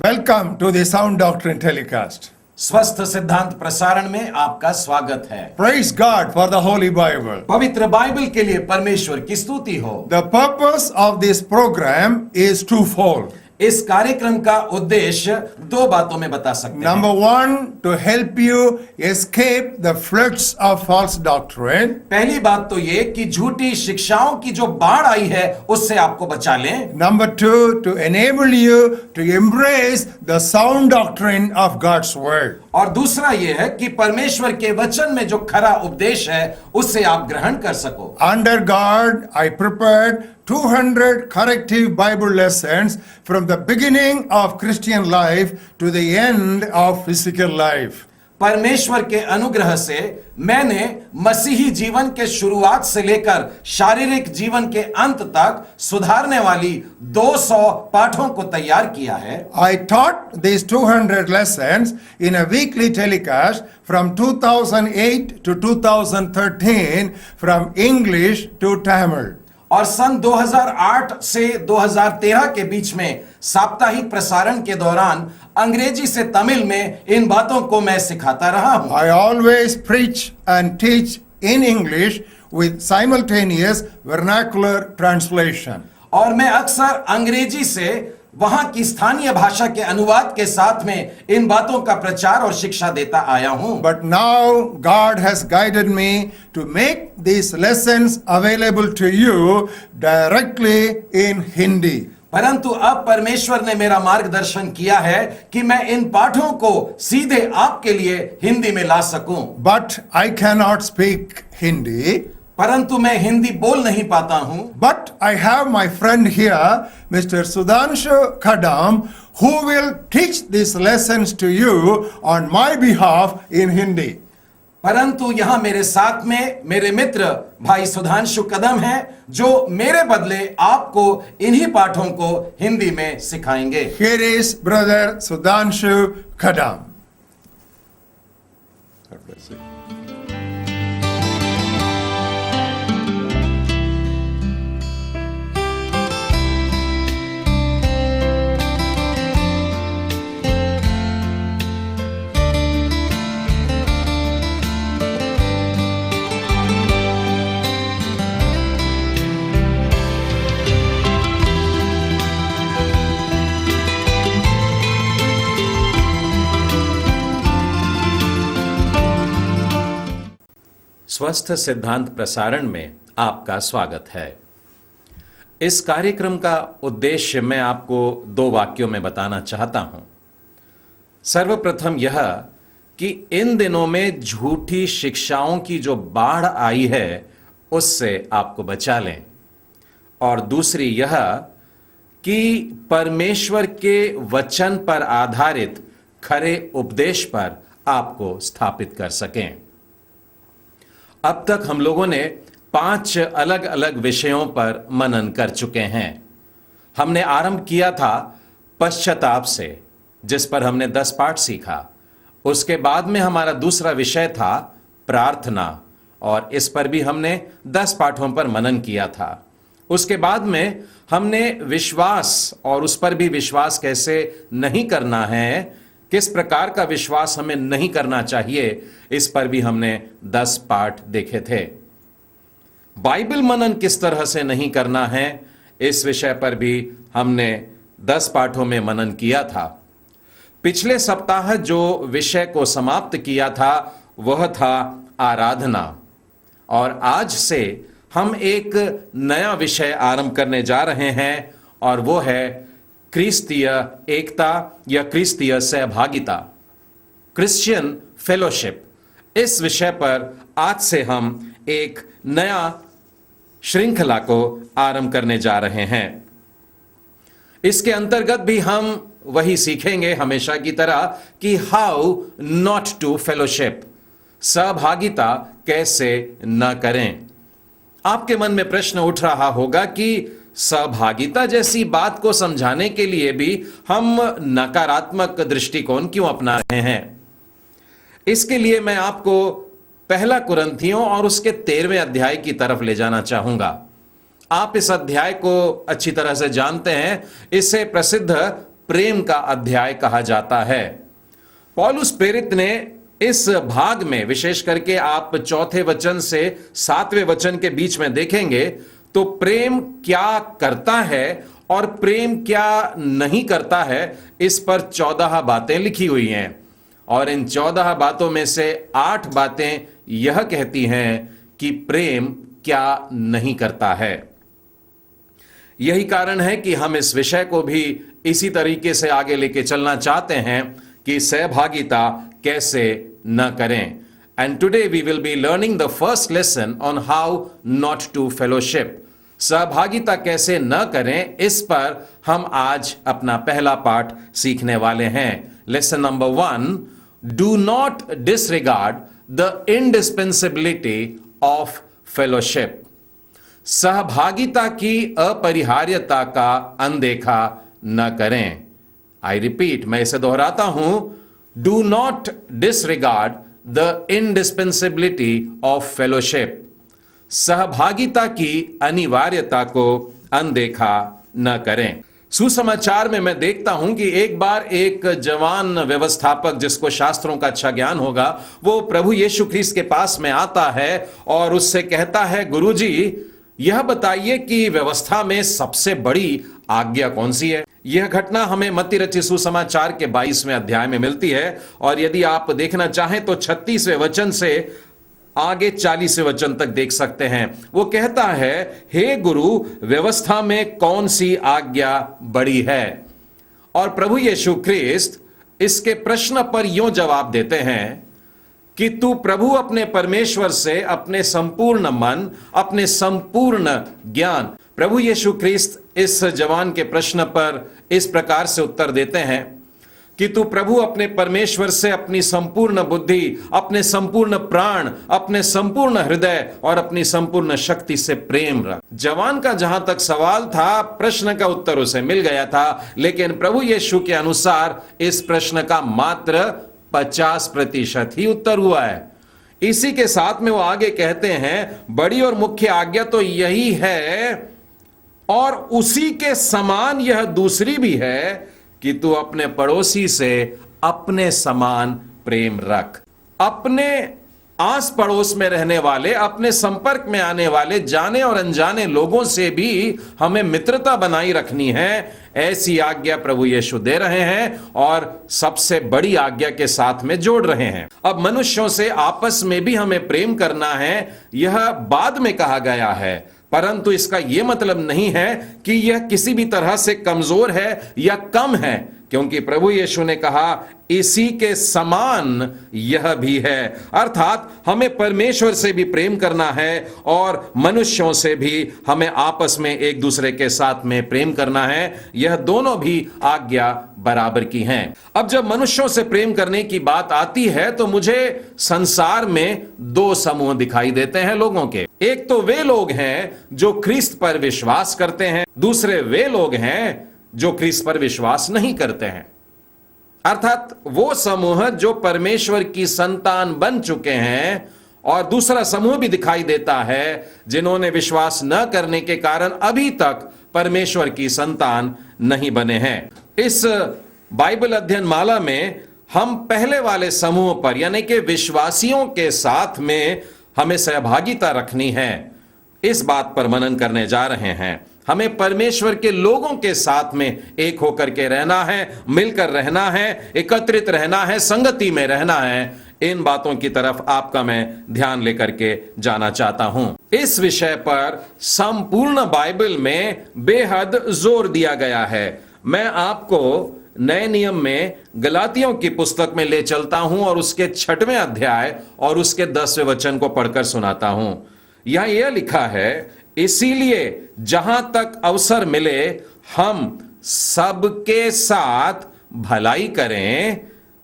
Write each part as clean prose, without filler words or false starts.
Welcome to the Sound Doctrine Telecast. स्वस्थ सिद्धांत प्रसारण में आपका स्वागत है। Praise God for the Holy Bible. पवित्र बाइबल के लिए परमेश्वर की स्तुति हो। The purpose of this program is twofold. इस कार्यक्रम का उद्देश्य दो बातों में बता सकते हैं। Number one, to help you escape the floods of false doctrine. पहली बात तो ये कि झूठी शिक्षाओं की जो बाढ़ आई है उससे आपको बचा लें। Number two, to enable you to embrace the sound doctrine of God's Word. और दूसरा ये है कि परमेश्वर के वचन में जो खरा उपदेश है उससे आप ग्रहण कर सको। Under God, I prepared 200 corrective Bible lessons from the beginning of Christian life to the end of physical life. परमेश्वर के अनुग्रह से मैंने मसीही जीवन के शुरुआत से लेकर शारीरिक जीवन के अंत तक सुधारने वाली 200 पाठों को तैयार किया है। I taught these 200 lessons in a weekly telecast from 2008 to 2013 from English to Tamil. और सन 2008 से 2013 के बीच में साप्ताहिक प्रसारण के दौरान अंग्रेजी से तमिल में इन बातों को मैं सिखाता रहा हूं। I always preach and teach in English with simultaneous vernacular translation. और मैं अक्सर अंग्रेजी से वहां की स्थानीय भाषा के अनुवाद के साथ में इन बातों का प्रचार और शिक्षा देता आया हूं। But now God has guided me to make these lessons available to you directly in Hindi. परंतु अब परमेश्वर ने मेरा मार्गदर्शन किया है कि मैं इन पाठों को सीधे आपके लिए हिंदी में ला सकूं। But I cannot speak Hindi. परंतु मैं हिंदी बोल नहीं पाता हूं। But I have my friend here, Mr. Sudhanshu Kadam, who will teach these lessons to you on my behalf in Hindi. परंतु यहां मेरे साथ में मेरे मित्र भाई सुधांशु कदम हैं जो मेरे बदले आपको इन्हीं पाठों को हिंदी में सिखाएंगे। Here is Brother Sudhanshu Kadam. God bless you. स्वस्थ सिद्धांत प्रसारण में आपका स्वागत है। इस कार्यक्रम का उद्देश्य मैं आपको दो वाक्यों में बताना चाहता हूं। सर्वप्रथम यह कि इन दिनों में झूठी शिक्षाओं की जो बाढ़ आई है उससे आपको बचा लें, और दूसरी यह कि परमेश्वर के वचन पर आधारित खरे उपदेश पर आपको स्थापित कर सकें। अब तक हम लोगों ने 5 अलग अलग विषयों पर मनन कर चुके हैं। हमने आरंभ किया था पश्चाताप से, जिस पर हमने 10 पाठ सीखा। उसके बाद में हमारा दूसरा विषय था प्रार्थना, और इस पर भी हमने 10 पाठों पर मनन किया था। उसके बाद में हमने विश्वास, और उस पर भी विश्वास कैसे नहीं करना है, किस प्रकार का विश्वास हमें नहीं करना चाहिए, इस पर भी हमने 10 पाठ देखे थे। बाइबल मनन किस तरह से नहीं करना है, इस विषय पर भी हमने 10 पाठों में मनन किया था। पिछले सप्ताह जो विषय को समाप्त किया था वह था आराधना, और आज से हम एक नया विषय आरंभ करने जा रहे हैं, और वो है क्रिस्तीय एकता या क्रिस्तीय सहभागिता, क्रिश्चियन फेलोशिप। इस विषय पर आज से हम एक नया श्रृंखला को आरंभ करने जा रहे हैं। इसके अंतर्गत भी हम वही सीखेंगे हमेशा की तरह कि हाउ नॉट टू फेलोशिप, सहभागिता कैसे न करें। आपके मन में प्रश्न उठ रहा होगा कि सहभागिता जैसी बात को समझाने के लिए भी हम नकारात्मक दृष्टिकोण क्यों अपना रहे हैं। इसके लिए मैं आपको पहला कुरिन्थियों और उसके 13वें अध्याय की तरफ ले जाना चाहूंगा। आप इस अध्याय को अच्छी तरह से जानते हैं। इसे प्रसिद्ध प्रेम का अध्याय कहा जाता है। पौलुस प्रेरित ने इस भाग में विशेष करके आप चौथे वचन से 7वें वचन के बीच में देखेंगे तो प्रेम क्या करता है और प्रेम क्या नहीं करता है, इस पर 14 बातें लिखी हुई हैं। और इन 14 बातों में से 8 बातें यह कहती हैं कि प्रेम क्या नहीं करता है। यही कारण है कि हम इस विषय को भी इसी तरीके से आगे लेके चलना चाहते हैं कि सहभागिता कैसे न करें। And today we will be learning the first lesson on how not to fellowship. सहभागिता कैसे न करें, इस पर हम आज अपना पहला पाठ सीखने वाले हैं। Lesson number 1, do not disregard the indispensability of fellowship. सहभागिता की अपरिहार्यता का अनदेखा न करें। आई रिपीट, मैं इसे दोहराता हूं, do not disregard the indispensability of fellowship. सहभागिता की अनिवार्यता को अनदेखा न करें। सुसमाचार में मैं देखता हूं कि एक बार एक जवान व्यवस्थापक, जिसको शास्त्रों का अच्छा ज्ञान होगा, वो प्रभु यीशु ख्रीस्त के पास में आता है और उससे कहता है, गुरुजी यह बताइए कि व्यवस्था में सबसे बड़ी आज्ञा कौन सी है। यह घटना हमें मत्ती रचित सुसमाचार के 22वें अध्याय में मिलती है और यदि आप देखना चाहें तो 36वें वचन से आगे 40वें वचन तक देख सकते हैं। वो कहता है, हे गुरु, व्यवस्था में कौन सी आज्ञा बड़ी है। और प्रभु यीशु ख्रीस्त इसके प्रश्न पर यूं जवाब देते हैं कि तू प्रभु अपने परमेश्वर से अपने संपूर्ण मन, अपने संपूर्ण ज्ञान। प्रभु यीशु ख्रीस्त इस जवान के प्रश्न पर इस प्रकार से उत्तर देते हैं कि तू प्रभु अपने परमेश्वर से अपनी संपूर्ण बुद्धि, अपने संपूर्ण प्राण, अपने संपूर्ण हृदय और अपनी संपूर्ण शक्ति से प्रेम रख। जवान का जहां तक सवाल था, प्रश्न का उत्तर उसे मिल गया था, लेकिन प्रभु यीशु के अनुसार इस प्रश्न का मात्र 50% ही उत्तर हुआ है। इसी के साथ में वो आगे कहते हैं, बड़ी और मुख्य आज्ञा तो यही है और उसी के समान यह दूसरी भी है कि तू अपने पड़ोसी से अपने समान प्रेम रख। अपने आस पड़ोस में रहने वाले, अपने संपर्क में आने वाले जाने और अनजाने लोगों से भी हमें मित्रता बनाई रखनी है। ऐसी आज्ञा प्रभु यीशु दे रहे हैं और सबसे बड़ी आज्ञा के साथ में जोड़ रहे हैं। अब मनुष्यों से आपस में भी हमें प्रेम करना है, यह बाद में कहा गया है, परंतु इसका यह मतलब नहीं है कि यह किसी भी तरह से कमजोर है या कम है, क्योंकि प्रभु यीशु ने कहा इसी के समान यह भी है। अर्थात हमें परमेश्वर से भी प्रेम करना है और मनुष्यों से भी हमें आपस में एक दूसरे के साथ में प्रेम करना है। यह दोनों भी आज्ञा बराबर की हैं। अब जब मनुष्यों से प्रेम करने की बात आती है तो मुझे संसार में 2 समूह दिखाई देते हैं लोगों के। एक तो वे लोग हैं जो ख्रीस्त पर विश्वास करते हैं, दूसरे वे लोग हैं जो ख्रीस्त पर विश्वास नहीं करते हैं। अर्थात वो समूह जो परमेश्वर की संतान बन चुके हैं, और दूसरा समूह भी दिखाई देता है जिन्होंने विश्वास न करने के कारण अभी तक परमेश्वर की संतान नहीं बने हैं। इस बाइबल अध्ययन माला में हम पहले वाले समूह पर, यानी कि विश्वासियों के साथ में हमें सहभागिता रखनी है, इस बात पर मनन करने जा रहे हैं। हमें परमेश्वर के लोगों के साथ में एक होकर के रहना है, मिलकर रहना है, एकत्रित रहना है, संगति में रहना है। इन बातों की तरफ आपका मैं ध्यान लेकर के जाना चाहता हूं। इस विषय पर संपूर्ण बाइबल में बेहद जोर दिया गया है। मैं आपको नए नियम में गलातियों की पुस्तक में ले चलता हूं और उसके 6वें अध्याय और उसके 10वें वचन को पढ़कर सुनाता हूं। यहां यह लिखा है, इसीलिए जहां तक अवसर मिले हम सबके साथ भलाई करें,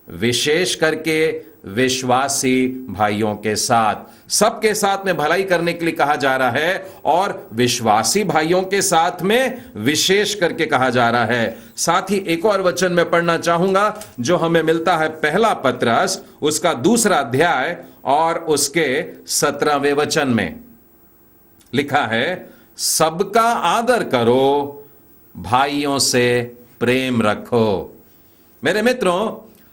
विशेष करके विश्वासी भाइयों के साथ। सबके साथ में भलाई करने के लिए कहा जा रहा है और विश्वासी भाइयों के साथ में विशेष करके कहा जा रहा है। साथ ही एक और वचन में पढ़ना चाहूंगा जो हमें मिलता है पहला पत्रस उसका 2 अध्याय और उसके 17वें वचन में लिखा है, सबका आदर करो, भाइयों से प्रेम रखो। मेरे मित्रों,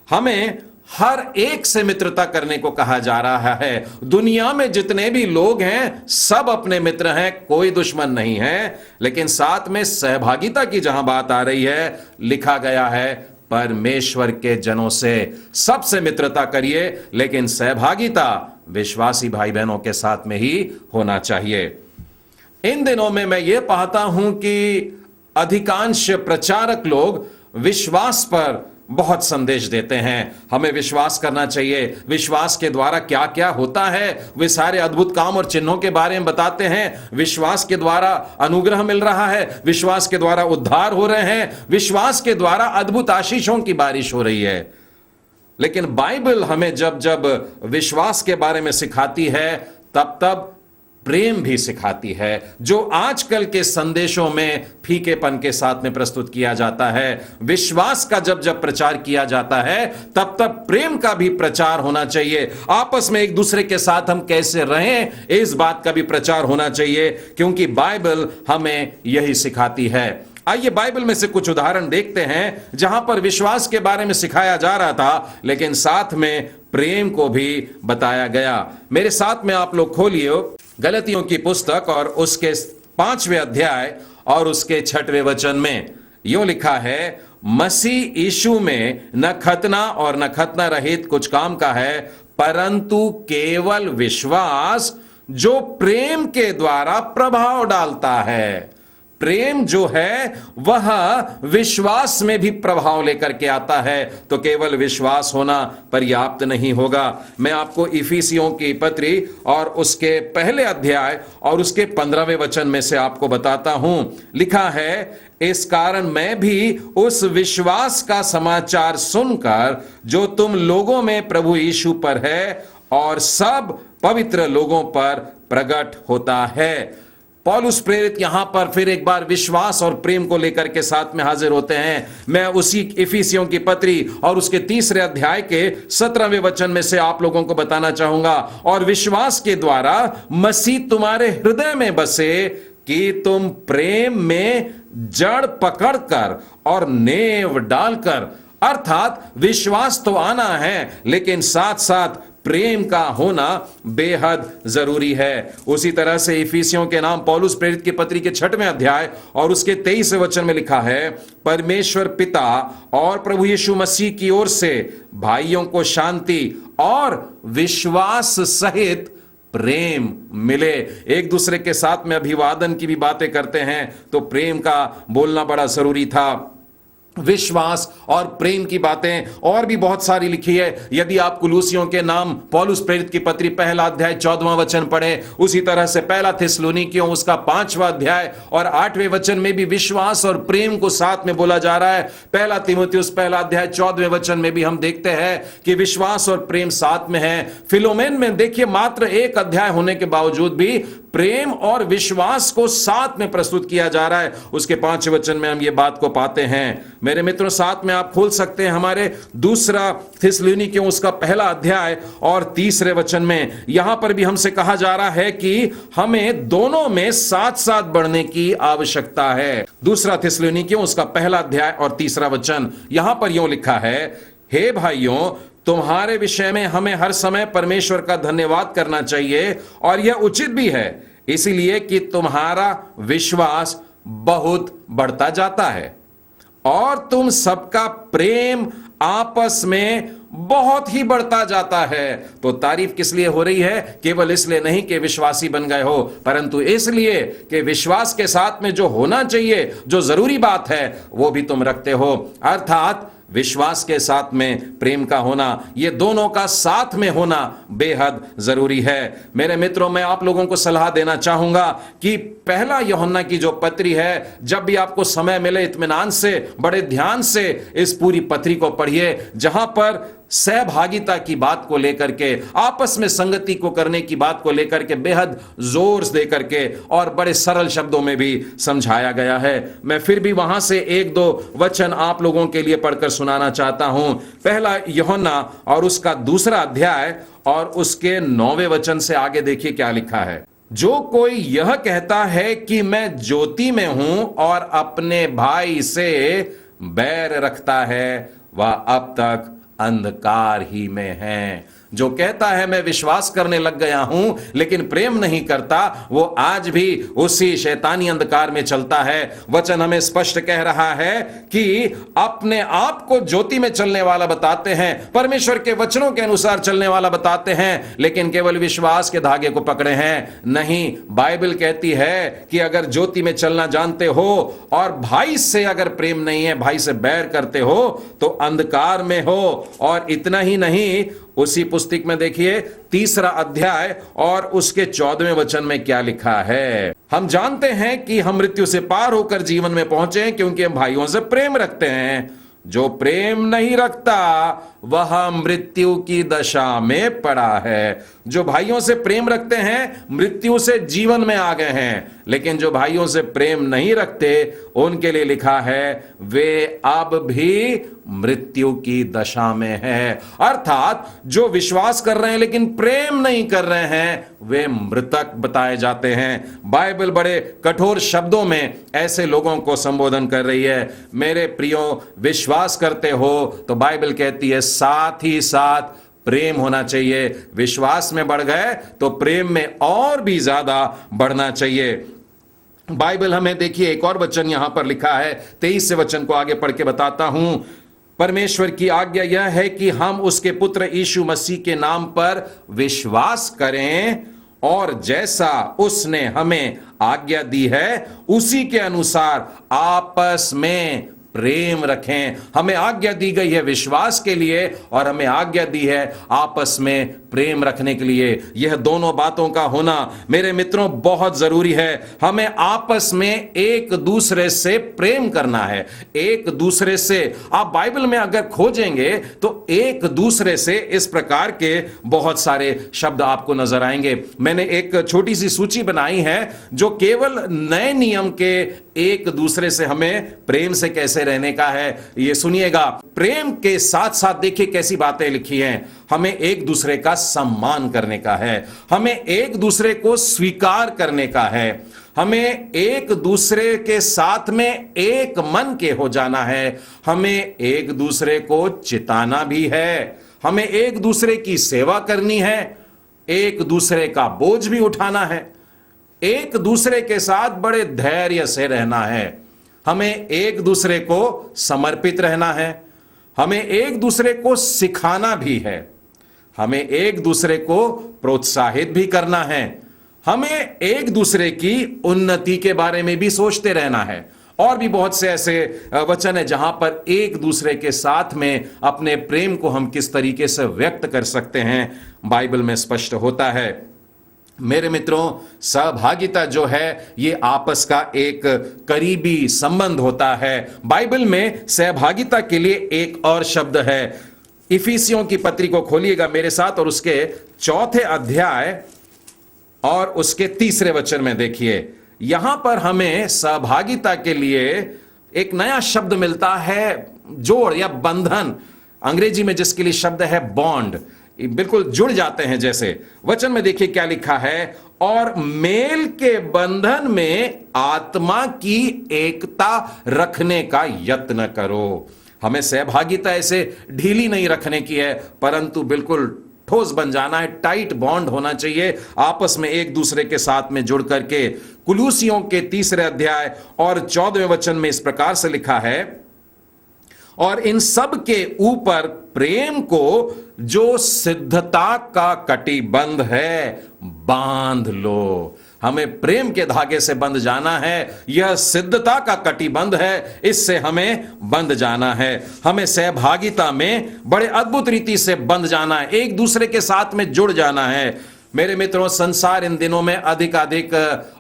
हमें हर एक से मित्रता करने को कहा जा रहा है। दुनिया में जितने भी लोग हैं सब अपने मित्र हैं, कोई दुश्मन नहीं है। लेकिन साथ में सहभागिता की जहां बात आ रही है, लिखा गया है परमेश्वर के जनों से सबसे मित्रता करिए, लेकिन सहभागिता विश्वासी भाई बहनों के साथ में ही होना चाहिए। इन दिनों में मैं ये पाता हूं कि अधिकांश प्रचारक लोग विश्वास पर बहुत संदेश देते हैं। हमें विश्वास करना चाहिए, विश्वास के द्वारा क्या क्या होता है, वे सारे अद्भुत काम और चिन्हों के बारे में बताते हैं। विश्वास के द्वारा अनुग्रह मिल रहा है, विश्वास के द्वारा उद्धार हो रहे हैं, विश्वास के द्वारा अद्भुत आशीषों की बारिश हो रही है। लेकिन बाइबल हमें जब जब विश्वास के बारे में सिखाती है, तब तब प्रेम भी सिखाती है, जो आजकल के संदेशों में फीकेपन के साथ में प्रस्तुत किया जाता है। विश्वास का जब जब प्रचार किया जाता है, तब तब प्रेम का भी प्रचार होना चाहिए। आपस में एक दूसरे के साथ हम कैसे रहें, इस बात का भी प्रचार होना चाहिए, क्योंकि बाइबल हमें यही सिखाती है। आइए बाइबल में से कुछ उदाहरण देखते हैं जहां पर विश्वास के बारे में सिखाया जा रहा था, लेकिन साथ में प्रेम को भी बताया गया। मेरे साथ में आप लोग खोलिए गलतियों की पुस्तक और उसके 5वें अध्याय और उसके 6वें वचन में यूं लिखा है, मसीह यीशु में न खतना और न खतना रहित कुछ काम का है, परंतु केवल विश्वास जो प्रेम के द्वारा प्रभाव डालता है। प्रेम जो है वह विश्वास में भी प्रभाव लेकर के आता है, तो केवल विश्वास होना पर्याप्त नहीं होगा। मैं आपको इफिसियों की पत्री और उसके पहले अध्याय और उसके 15वें वचन में से आपको बताता हूं। लिखा है, इस कारण मैं भी उस विश्वास का समाचार सुनकर जो तुम लोगों में प्रभु यीशु पर है और सब पवित्र लोगों पर प्रकट होता है। पौलुस प्रेरित यहां पर फिर एक बार विश्वास और प्रेम को लेकर के साथ में हाजिर होते हैं। मैं उसी इफिसियों की पत्री और उसके 3रे अध्याय के 17वें वचन में से आप लोगों को बताना चाहूंगा। और विश्वास के द्वारा मसीह तुम्हारे हृदय में बसे कि तुम प्रेम में जड़ पकड़कर और नेव डालकर, अर्थात विश्वास तो आना है, लेकिन साथ साथ प्रेम का होना बेहद जरूरी है। उसी तरह से इफिसियों के नाम पौलुस प्रेरित की पत्री के 6वें अध्याय और उसके 23वें वचन में लिखा है, परमेश्वर पिता और प्रभु यीशु मसीह की ओर से भाइयों को शांति और विश्वास सहित प्रेम मिले। एक दूसरे के साथ में अभिवादन की भी बातें करते हैं, तो प्रेम का बोलना बड़ा जरूरी था। विश्वास और प्रेम की बातें और भी बहुत सारी लिखी है। यदि आप कुलूसियों के नाम पौलुस प्रेरित की पत्री 1 अध्याय 14वां वचन पढ़े, उसी तरह से 1 थिस्सलुनीकियों उसका 5वां अध्याय और 8वें वचन में भी विश्वास और प्रेम को साथ में बोला जा रहा है। 1 तीमुथियुस 1 अध्याय 14वें वचन में भी हम देखते हैं कि विश्वास और प्रेम साथ में है। फिलोमेन में देखिए, मात्र 1 अध्याय होने के बावजूद भी प्रेम और विश्वास को साथ में प्रस्तुत किया जा रहा है। उसके 5वें वचन में हम ये बात को पाते हैं। मेरे मित्रों, साथ में आप खोल सकते हैं हमारे 2 थिस्सलुनीकियों उसका 1 अध्याय और 3रे वचन में। यहां पर भी हमसे कहा जा रहा है कि हमें दोनों में साथ साथ बढ़ने की आवश्यकता है। 2 थिस्सलुनीकियों उसका 1 अध्याय और 3रा वचन, यहां पर यूं लिखा है, हे भाइयों, तुम्हारे विषय में हमें हर समय परमेश्वर का धन्यवाद करना चाहिए, और यह उचित भी है, इसलिए कि तुम्हारा विश्वास बहुत बढ़ता जाता है और तुम सबका प्रेम आपस में बहुत ही बढ़ता जाता है। तो तारीफ किस लिए हो रही है? केवल इसलिए नहीं कि विश्वासी बन गए हो, परंतु इसलिए कि विश्वास के साथ में जो होना चाहिए, जो जरूरी बात है, वो भी तुम रखते हो। अर्थात विश्वास के साथ में प्रेम का होना, ये दोनों का साथ में होना बेहद जरूरी है। मेरे मित्रों, मैं आप लोगों को सलाह देना चाहूंगा कि 1 यूहन्ना की जो पत्री है, जब भी आपको समय मिले, इत्मीनान से, बड़े ध्यान से इस पूरी पत्री को पढ़िए, जहां पर सहभागिता की बात को लेकर के, आपस में संगति को करने की बात को लेकर के बेहद जोर दे करके और बड़े सरल शब्दों में भी समझाया गया है। मैं फिर भी वहां से 1-2 वचन आप लोगों के लिए पढ़कर सुनाना चाहता हूं। 1 यूहन्ना और उसका 2 अध्याय और उसके 9वें वचन से आगे देखिए क्या लिखा है। जो कोई यह कहता है कि मैं ज्योति में हूं और अपने भाई से बैर रखता है वह अब तक अंधकार ही में है। जो कहता है मैं विश्वास करने लग गया हूं लेकिन प्रेम नहीं करता, वो आज भी उसी शैतानी अंधकार में चलता है। वचन हमें स्पष्ट कह रहा है कि अपने आप को ज्योति में चलने वाला बताते हैं, परमेश्वर के वचनों के अनुसार चलने वाला बताते हैं, लेकिन केवल विश्वास के धागे को पकड़े हैं। नहीं, बाइबल कहती है कि अगर ज्योति में चलना जानते हो और भाई से अगर प्रेम नहीं है, भाई से बैर करते हो, तो अंधकार में हो। और इतना ही नहीं, उसी पुस्तक में देखिए 3 अध्याय और उसके 14वें वचन में क्या लिखा है। हम जानते हैं कि हम मृत्यु से पार होकर जीवन में पहुंचे हैं क्योंकि हम भाइयों से प्रेम रखते हैं। जो प्रेम नहीं रखता वह मृत्यु की दशा में पड़ा है। जो भाइयों से प्रेम रखते हैं मृत्यु से जीवन में आ गए हैं, लेकिन जो भाइयों से प्रेम नहीं रखते उनके लिए लिखा है वे अब भी मृत्यु की दशा में है। अर्थात जो विश्वास कर रहे हैं लेकिन प्रेम नहीं कर रहे हैं वे मृतक बताए जाते हैं। बाइबल बड़े कठोर शब्दों में ऐसे लोगों को संबोधन कर रही है। मेरे प्रियो, विश्वास करते हो तो बाइबल कहती है साथ ही साथ प्रेम होना चाहिए। विश्वास में बढ़ गए तो प्रेम में और भी ज्यादा बढ़ना चाहिए। बाइबल हमें देखिए एक और वचन यहां पर लिखा है, 23 से वचन को आगे पढ़ के बताता हूं। परमेश्वर की आज्ञा यह है कि हम उसके पुत्र यीशु मसीह के नाम पर विश्वास करें और जैसा उसने हमें आज्ञा दी है उसी के अनुसार आपस में प्रेम रखें। हमें आज्ञा दी गई है विश्वास के लिए और हमें आज्ञा दी है आपस में प्रेम रखने के लिए। यह दोनों बातों का होना मेरे मित्रों बहुत जरूरी है। हमें आपस में एक दूसरे से प्रेम करना है। एक दूसरे से आप बाइबल में अगर खोजेंगे तो एक दूसरे से इस प्रकार के बहुत सारे शब्द आपको नजर आएंगे। मैंने एक छोटी सी सूची बनाई है जो केवल नए नियम के एक दूसरे से हमें प्रेम से कैसे रहने का है। ये सुनिएगा, प्रेम के साथ साथ देखिए कैसी बातें लिखी हैं। हमें एक दूसरे का सम्मान करने का है, हमें एक दूसरे को स्वीकार करने का है, हमें एक दूसरे के साथ में एक मन के हो जाना है, हमें एक दूसरे को चिताना भी है, हमें एक दूसरे की सेवा करनी है, एक दूसरे का बोझ भी उठाना है, एक दूसरे के साथ बड़े धैर्य से रहना है, हमें एक दूसरे को समर्पित रहना है, हमें एक दूसरे को सिखाना भी है, हमें एक दूसरे को प्रोत्साहित भी करना है, हमें एक दूसरे की उन्नति के बारे में भी सोचते रहना है। और भी बहुत से ऐसे वचन है जहां पर एक दूसरे के साथ में अपने प्रेम को हम किस तरीके से व्यक्त कर सकते हैं बाइबल में स्पष्ट होता है। मेरे मित्रों, सहभागिता जो है ये आपस का एक करीबी संबंध होता है। बाइबल में सहभागिता के लिए एक और शब्द है। इफिसियों की पत्री को खोलिएगा मेरे साथ और उसके 4थे अध्याय और उसके 3रे वचन में देखिए। यहां पर हमें सहभागिता के लिए एक नया शब्द मिलता है, जोड़ या बंधन। अंग्रेजी में जिसके लिए शब्द है बॉन्ड, बिल्कुल जुड़ जाते हैं जैसे। वचन में देखिए क्या लिखा है, और मेल के बंधन में आत्मा की एकता रखने का यत्न करो। हमें सहभागिता ऐसे ढीली नहीं रखने की है, परंतु बिल्कुल ठोस बन जाना है, टाइट बॉन्ड होना चाहिए आपस में एक दूसरे के साथ में जुड़ करके। कुलूसियों के 3रे अध्याय और 14वें वचन में इस प्रकार से लिखा है, और इन सब के ऊपर प्रेम को जो सिद्धता का कटिबंध है बांध लो। हमें प्रेम के धागे से बंध जाना है, यह सिद्धता का कटिबंध है, इससे हमें बंध जाना है। हमें सहभागिता में बड़े अद्भुत रीति से बंध जाना है, एक दूसरे के साथ में जुड़ जाना है। मेरे मित्रों, संसार इन दिनों में अधिक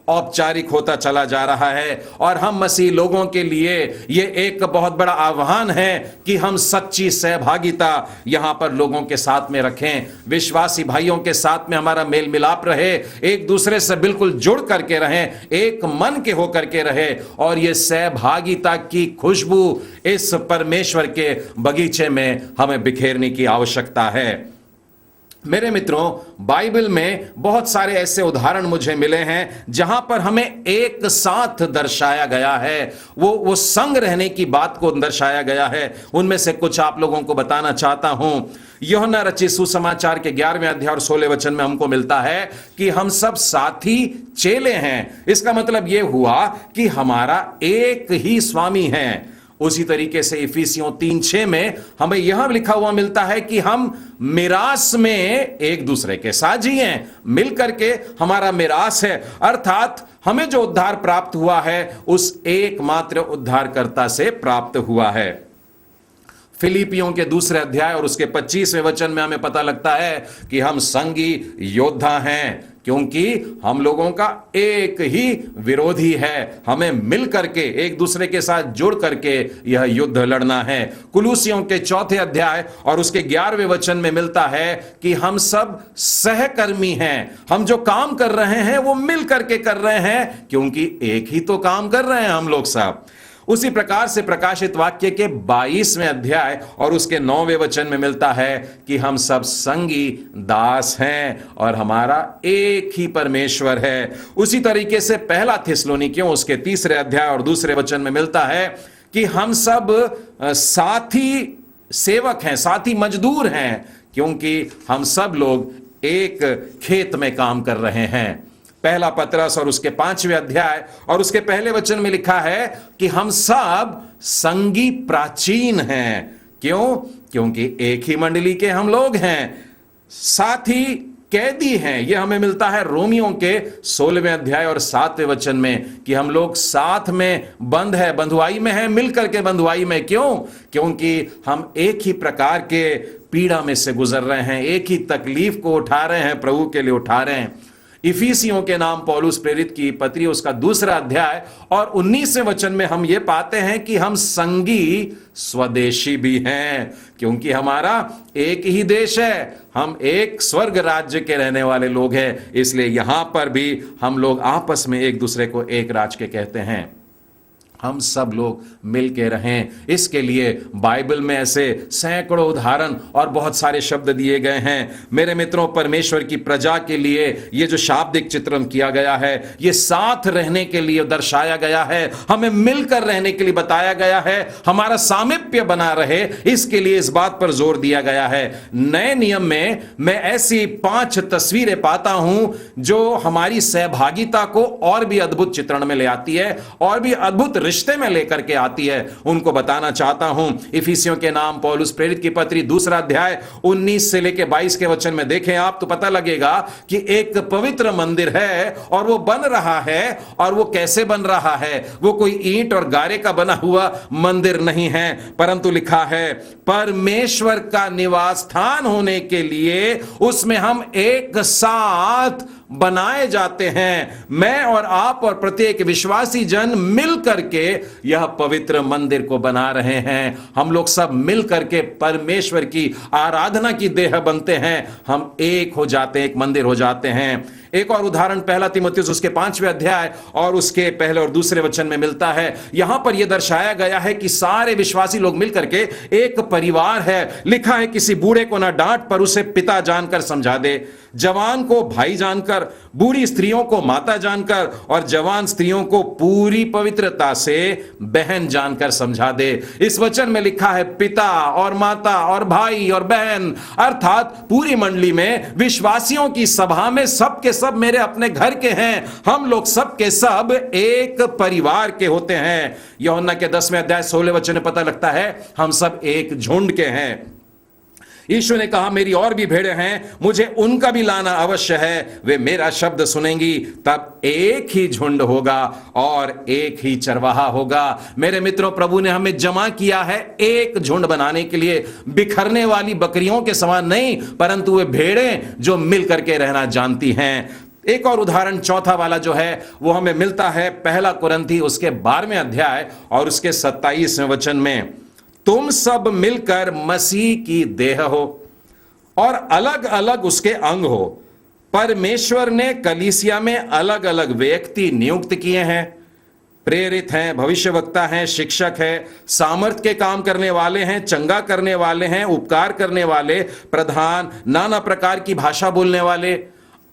औपचारिक होता चला जा रहा है और हम मसीह लोगों के लिए यह एक बहुत बड़ा आह्वान है कि हम सच्ची सहभागिता यहां पर लोगों के साथ में रखें। विश्वासी भाइयों के साथ में हमारा मेल मिलाप रहे, एक दूसरे से बिल्कुल जुड़ करके रहें, एक मन के होकर के रहे, और यह सहभागिता की खुशबू इस परमेश्वर के बगीचे में हमें बिखेरने की आवश्यकता है। मेरे मित्रों, बाइबल में बहुत सारे ऐसे उदाहरण मुझे मिले हैं जहां पर हमें एक साथ दर्शाया गया है, वो संग रहने की बात को दर्शाया गया है। उनमें से कुछ आप लोगों को बताना चाहता हूं। यूहन्ना रचित सुसमाचार के 11वें अध्याय और 16वें वचन में हमको मिलता है कि हम सब साथी चेले हैं। इसका मतलब यह हुआ कि हमारा एक ही स्वामी है। उसी तरीके से इफिसियों 3:6 में हमें यह लिखा हुआ मिलता है कि हम मिरास में एक दूसरे के साझी हैं, मिलकर के हमारा मिरास है, अर्थात हमें जो उद्धार प्राप्त हुआ है उस एकमात्र उद्धारकर्ता से प्राप्त हुआ है। फिलिपियों के 2 अध्याय और उसके 25वें वचन में हमें पता लगता है कि हम संगी योद्धा हैं, क्योंकि हम लोगों का एक ही विरोधी है। हमें मिल करके एक दूसरे के साथ जुड़ करके यह युद्ध लड़ना है। कुलूसियों के 4 अध्याय और उसके 11वें वचन में मिलता है कि हम सब सहकर्मी हैं। हम जो काम कर रहे हैं वो मिल करके कर रहे हैं, क्योंकि एक ही तो काम कर रहे हैं हम लोग सब। उसी प्रकार से प्रकाशित वाक्य के 22वें अध्याय और उसके 9वें वचन में मिलता है कि हम सब संगी दास हैं और हमारा एक ही परमेश्वर है। उसी तरीके से पहला थिस्सलुनीकियों उसके 3 अध्याय और 2 वचन में मिलता है कि हम सब साथी सेवक हैं, साथी मजदूर हैं, क्योंकि हम सब लोग एक खेत में काम कर रहे हैं। पहला पतरस और उसके 5वें अध्याय और उसके पहले वचन में लिखा है कि हम सब संगी प्राचीन हैं। क्यों? क्योंकि एक ही मंडली के हम लोग हैं, साथी कैदी हैं। यह हमें मिलता है रोमियों के 16वें अध्याय और 7वें वचन में कि हम लोग साथ में बंद है, बंधुआई में है, मिलकर के बंधुआई में। क्यों? क्योंकि हम एक ही प्रकार के पीड़ा में से गुजर रहे हैं, एक ही तकलीफ को उठा रहे हैं, प्रभु के लिए उठा रहे हैं। इफिसियों के नाम पौलुस प्रेरित की पत्री उसका 2 अध्याय और 19वें वचन में हम ये पाते हैं कि हम संगी स्वदेशी भी हैं, क्योंकि हमारा एक ही देश है, हम एक स्वर्ग राज्य के रहने वाले लोग हैं। इसलिए यहां पर भी हम लोग आपस में एक दूसरे को एक राज्य के कहते हैं। हम सब लोग मिल के रहें, इसके लिए बाइबल में ऐसे सैकड़ों उदाहरण और बहुत सारे शब्द दिए गए हैं। मेरे मित्रों, परमेश्वर की प्रजा के लिए ये जो शाब्दिक चित्रण किया गया है, ये साथ रहने के लिए दर्शाया गया है, हमें मिलकर रहने के लिए बताया गया है, हमारा सामीप्य बना रहे, इसके लिए इस बात पर जोर दिया गया है। नए नियम में मैं ऐसी 5 तस्वीरें पाता हूं जो हमारी सहभागिता को और भी अद्भुत चित्रण में ले आती है और भी अद्भुत रिश्ते में लेकर के आती है। उनको बताना चाहता हूं। इफिसियों के नाम पौलुस प्रेरित की पत्री 2 अध्याय 19 से लेकर 22 के वचन में देखें आप तो पता लगेगा कि एक पवित्र मंदिर है और वो बन रहा है। और वो कैसे बन रहा है? वो कोई ईंट और गारे का बना हुआ मंदिर नहीं है, परंतु लिखा है परमेश्वर का निवास स्थान होने के लिए उसमें हम एक साथ बनाए जाते हैं। मैं और आप और प्रत्येक विश्वासी जन मिल करके यह पवित्र मंदिर को बना रहे हैं। हम लोग सब मिल करके परमेश्वर की आराधना की देह बनते हैं। हम एक हो जाते हैं, एक मंदिर हो जाते हैं। एक और उदाहरण पहला तीमुथियुस उसके 5वें अध्याय और उसके पहले और दूसरे वचन में मिलता है। यहां पर यह दर्शाया गया है कि सारे विश्वासी लोग मिलकर के एक परिवार है। लिखा है किसी बूढ़े को ना डांट पर उसे पिता जानकर समझा दे, जवान को भाई जानकर, बूढ़ी स्त्रियों को माता जानकर और जवान स्त्रियों को पूरी पवित्रता से बहन जानकर समझा दे। इस वचन में लिखा है पिता और माता और भाई और बहन, अर्थात पूरी मंडली में विश्वासियों की सभा में सब के सब मेरे अपने घर के हैं। हम लोग सब के सब एक परिवार के होते हैं। यूहन्ना के 10वें अध्याय 16 वचन में पता लगता है हम सब एक झुंड के हैं। यीशु ने कहा मेरी और भी भेड़ें हैं, मुझे उनका भी लाना अवश्य है। वे मेरा शब्द सुनेंगी, तब एक ही झुंड होगा और एक ही चरवाहा होगा। मेरे मित्रों, प्रभु ने हमें जमा किया है एक झुंड बनाने के लिए, बिखरने वाली बकरियों के समान नहीं, परंतु वे भेड़ें जो मिल करके रहना जानती हैं। एक और उदाहरण चौथा वाला जो है वो हमें मिलता है पहला कुरिन्थी उसके 12वें अध्याय और उसके 27वें वचन में। तुम सब मिलकर मसीह की देह हो और अलग अलग उसके अंग हो। परमेश्वर ने कलीसिया में अलग अलग व्यक्ति नियुक्त किए हैं। प्रेरित हैं, भविष्यवक्ता हैं, शिक्षक हैं, सामर्थ के काम करने वाले हैं, चंगा करने वाले हैं, उपकार करने वाले, प्रधान, नाना प्रकार की भाषा बोलने वाले,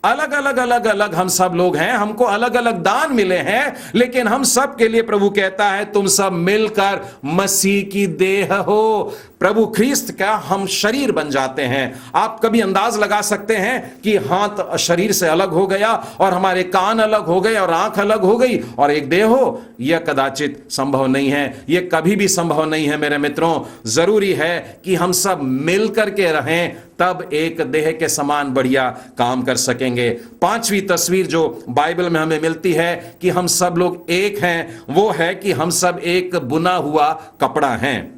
अलग अलग अलग अलग हम सब लोग हैं। हमको अलग अलग दान मिले हैं, लेकिन हम सब के लिए प्रभु कहता है तुम सब मिलकर मसीह की देह हो। प्रभु ख्रिस्त का हम शरीर बन जाते हैं। आप कभी अंदाज लगा सकते हैं कि हाथ शरीर से अलग हो गया और हमारे कान अलग हो गए और आंख अलग हो गई और एक देह हो? यह कदाचित संभव नहीं है, यह कभी भी संभव नहीं है मेरे मित्रों। जरूरी है कि हम सब मिलकर के रहें, तब एक देह के समान बढ़िया काम कर सकेंगे। पांचवी तस्वीर जो बाइबल में हमें मिलती है कि हम सब लोग एक हैं, वो है कि हम सब एक बुना हुआ कपड़ा हैं।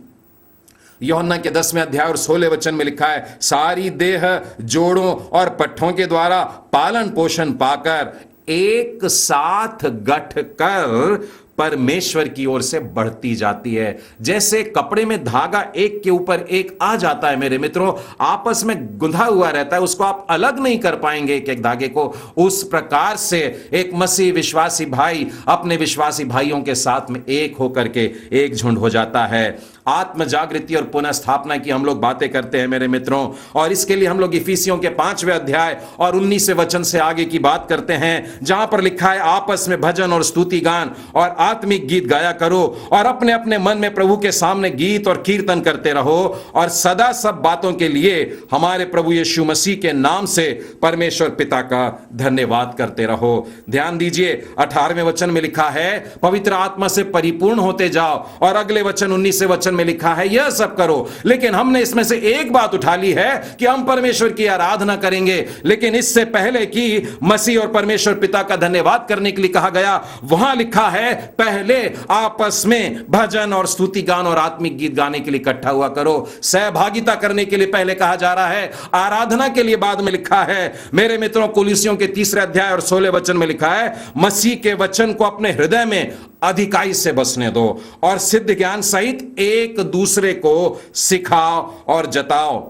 यूहन्ना के 10वें अध्याय और 16 वचन में लिखा है, सारी देह जोड़ों और पट्ठों के द्वारा पालन पोषण पाकर एक साथ गठ कर परमेश्वर की ओर से बढ़ती जाती है। जैसे कपड़े में धागा एक के ऊपर एक आ जाता है मेरे मित्रों, आपस में गुंधा हुआ रहता है, उसको आप अलग नहीं कर पाएंगे एक एक धागे को। उस प्रकार से एक मसीह विश्वासी भाई अपने विश्वासी भाइयों के साथ में एक होकर के एक झुंड हो जाता है। आत्म जागृति और पुनः स्थापना की हम लोग बातें करते हैं मेरे मित्रों, और इसके लिए हम लोग इफिसियों के 5वें अध्याय और 19वें वचन से आगे की बात करते हैं, जहां पर लिखा है, आपस में भजन और स्तुति गान और आत्मिक गीत गाया करो और अपने अपने मन में प्रभु के सामने गीत और कीर्तन करते रहो और सदा सब बातों के लिए हमारे प्रभु यीशु मसीह के नाम से परमेश्वर पिता का धन्यवाद करते रहो। ध्यान दीजिए, 18वें वचन में लिखा है, पवित्र आत्मा से परिपूर्ण होते जाओ, और अगले वचन 19वें वचन में लिखा है, यह सब करो। लेकिन हमने इसमें से एक बात उठा ली है कि हम परमेश्वर की आराधना करेंगे, लेकिन इससे पहले कि मसीह और परमेश्वर पिता का धन्यवाद करने के लिए कहा गया, वहां लिखा है पहले आपस में भजन और स्तुति गान और आत्मिक गीत गाने के लिए इकट्ठा हुआ करो। सहभागिता करने के लिए पहले कहा जा रहा है, आराधना के लिए बाद में लिखा है। मेरे मित्रों, कुलिसियों के 3 अध्याय और 16 वचन में लिखा है, मसीह के वचन को अपने हृदय में अधिकाई से बसने दो और सिद्ध ज्ञान सहित एक दूसरे को सिखाओ और जताओ।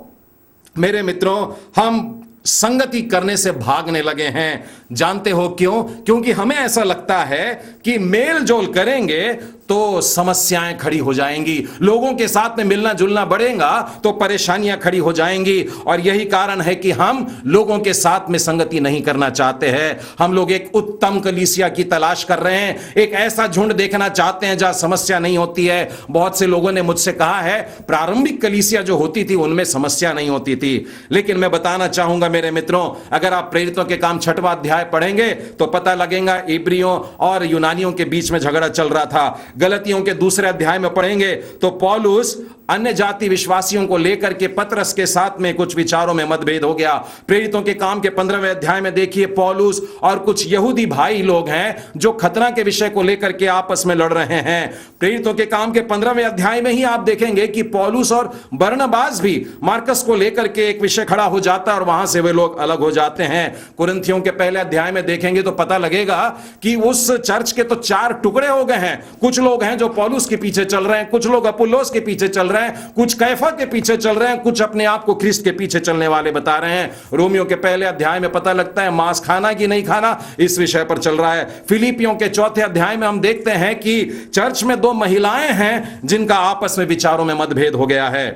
मेरे मित्रों, हम संगति करने से भागने लगे हैं। जानते हो क्यों? क्योंकि हमें ऐसा लगता है कि मेल जोल करेंगे तो समस्याएं खड़ी हो जाएंगी, लोगों के साथ में मिलना जुलना बढ़ेगा तो परेशानियां खड़ी हो जाएंगी, और यही कारण है कि हम लोगों के साथ में संगति नहीं करना चाहते हैं। हम लोग एक उत्तम कलीसिया की तलाश कर रहे हैं, एक ऐसा झुंड देखना चाहते हैं जहां समस्या नहीं होती है। बहुत से लोगों ने मुझसे कहा है, प्रारंभिक कलीसिया जो होती थी उनमें समस्या नहीं होती थी, लेकिन मैं बताना चाहूंगा मेरे मित्रों, अगर आप प्रेरितों के काम 6वां अध्याय पढ़ेंगे तो पता लगेगा इब्रियों और यूनानियों के बीच में झगड़ा चल रहा था। गलतियों के 2 अध्याय में पढ़ेंगे तो पौलुस अन्य जाति विश्वासियों को लेकर के पतरस के साथ में कुछ विचारों में मतभेद हो गया। प्रेरितों के काम के 15वें अध्याय में देखिए, पौलुस और कुछ यहूदी भाई लोग हैं जो खतना के विषय को लेकर के आपस में लड़ रहे हैं। प्रेरितों के काम के 15वें अध्याय में ही आप देखेंगे कि पौलुस और बरनबास भी मार्कस को लेकर के एक विषय खड़ा हो जाता है और वहां से वे लोग अलग हो जाते हैं। कुरिन्थियों के पहले अध्याय में देखेंगे तो पता लगेगा कि उस चर्च के तो 4 टुकड़े हो गए हैं। कुछ लोग हैं जो पौलुस के पीछे चल रहे हैं, कुछ लोग अपुल्लोस के पीछे चल रहे हैं, कुछ कैफा के पीछे चल रहे हैं, कुछ अपने आप को ख्रिस्त के पीछे चलने वाले बता रहे हैं। रोमियो के पहले अध्याय में पता लगता है मांस खाना कि नहीं खाना, इस विषय पर चल रहा है। फिलिपियों के 4थे अध्याय में हम देखते हैं कि चर्च में 2 महिलाएं हैं जिनका आपस में विचारों में मतभेद हो गया है।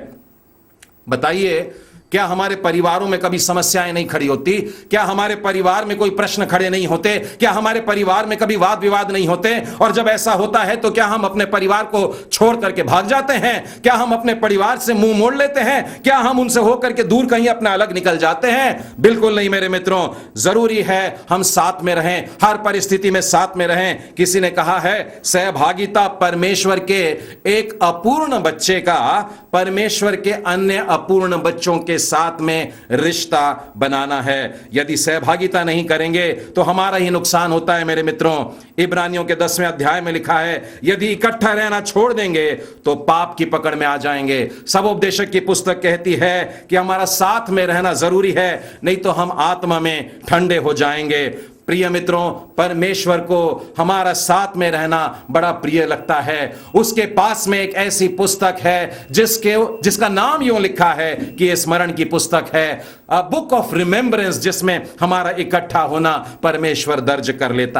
बताइए, क्या हमारे परिवारों में कभी समस्याएं नहीं खड़ी होती? क्या हमारे परिवार में कोई प्रश्न खड़े नहीं होते? क्या हमारे परिवार में कभी वाद विवाद नहीं होते? और जब ऐसा होता है तो क्या हम अपने परिवार को छोड़ करके भाग जाते हैं? क्या हम अपने परिवार से मुंह मोड़ लेते हैं? क्या हम उनसे होकर के दूर कहीं अपना अलग निकल जाते हैं? बिल्कुल नहीं मेरे मित्रों, जरूरी है हम साथ में रहें, हर परिस्थिति में साथ में रहें। किसी ने कहा है, सहभागिता परमेश्वर के एक अपूर्ण बच्चे का परमेश्वर के अन्य अपूर्ण बच्चों के साथ में रिश्ता बनाना है। यदि सहभागिता नहीं करेंगे तो हमारा ही नुकसान होता है मेरे मित्रों। इब्रानियों के 10वें अध्याय में लिखा है, यदि इकट्ठा रहना छोड़ देंगे तो पाप की पकड़ में आ जाएंगे। सबोपदेशक की पुस्तक कहती है कि हमारा साथ में रहना जरूरी है, नहीं तो हम आत्मा में ठंडे हो जाएंगे। प्रिय मित्रों, परमेश्वर को हमारा साथ में रहना बड़ा प्रिय लगता है। उसके पास में एक ऐसी पुस्तक है जिसका नाम यूं लिखा है कि ये स्मरण की पुस्तक है, अ बुक ऑफ रिमेम्बरेंस, जिसमें हमारा इकट्ठा होना परमेश्वर दर्ज कर लेता है।